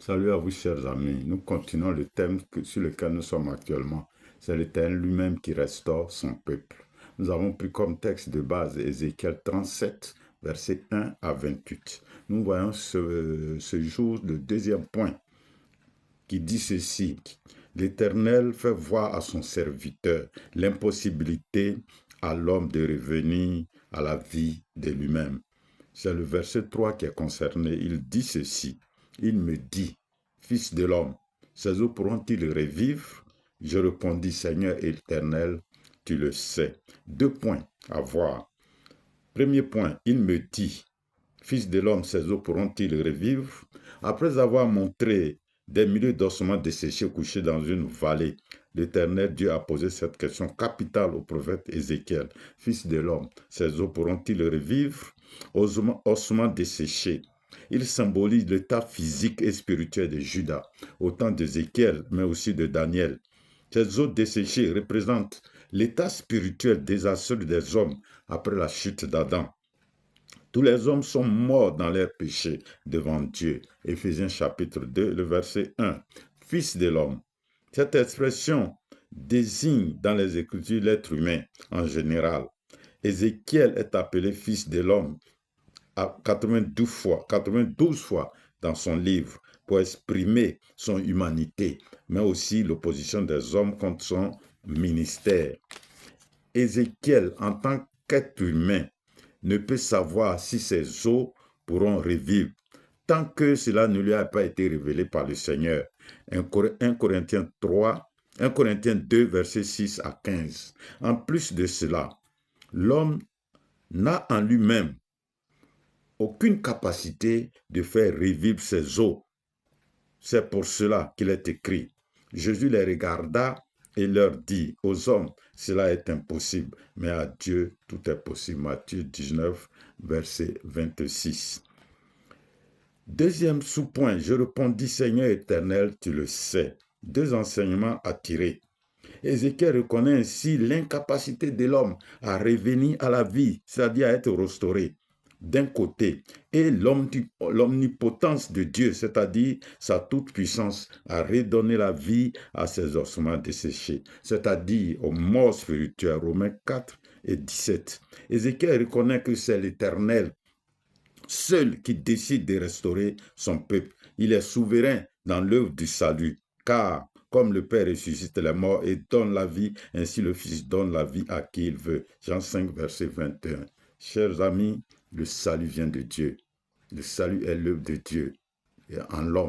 Salut à vous, chers amis. Nous continuons le thème sur lequel nous sommes actuellement. C'est l'Éternel lui-même qui restaure son peuple. Nous avons pris comme texte de base Ézéchiel 37, versets 1 à 28. Nous voyons ce jour le deuxième point qui dit ceci. L'Éternel fait voir à son serviteur l'impossibilité à l'homme de revenir à la vie de lui-même. C'est le verset 3 qui est concerné. Il dit ceci. Il me dit, Fils de l'homme, ces eaux pourront-ils revivre? Je répondis, Seigneur éternel, tu le sais. 2 points à voir. Premier point, il me dit, Fils de l'homme, ces eaux pourront-ils revivre? Après avoir montré des milliers d'ossements desséchés couchés dans une vallée, l'Éternel Dieu a posé cette question capitale au prophète Ézéchiel. Fils de l'homme, ces eaux pourront-ils revivre? Ossements desséchés. Il symbolise l'état physique et spirituel de Judas, au temps d'Ézéchiel, mais aussi de Daniel. Ces eaux desséchées représentent l'état spirituel désastreux des hommes après la chute d'Adam. Tous les hommes sont morts dans leurs péchés devant Dieu. Éphésiens chapitre 2, le verset 1. Fils de l'homme. Cette expression désigne dans les Écritures l'être humain en général. Ézéchiel est appelé fils de l'homme à 92 fois dans son livre pour exprimer son humanité, mais aussi l'opposition des hommes contre son ministère. Ézéchiel, en tant qu'être humain, ne peut savoir si ses os pourront revivre tant que cela ne lui a pas été révélé par le Seigneur. 1 Corinthiens 2, versets 6 à 15. En plus de cela, l'homme n'a en lui-même aucune capacité de faire revivre ses os. C'est pour cela qu'il est écrit. Jésus les regarda et leur dit, aux hommes, cela est impossible, mais à Dieu, tout est possible. Matthieu 19, verset 26. Deuxième sous-point, je répondis, Seigneur éternel, tu le sais. 2 enseignements à tirer. Ézéchiel reconnaît ainsi l'incapacité de l'homme à revenir à la vie, c'est-à-dire à être restauré, d'un côté, et l'omnipotence de Dieu, c'est-à-dire sa toute-puissance, à redonner la vie à ses ossements desséchés, c'est-à-dire aux morts spirituels, Romains 4 et 17. Ézéchiel reconnaît que c'est l'Éternel seul qui décide de restaurer son peuple. Il est souverain dans l'œuvre du salut, car comme le Père ressuscite les morts et donne la vie, ainsi le Fils donne la vie à qui il veut. Jean 5, verset 21. Chers amis, le salut vient de Dieu. Le salut est l'œuvre de Dieu en l'homme.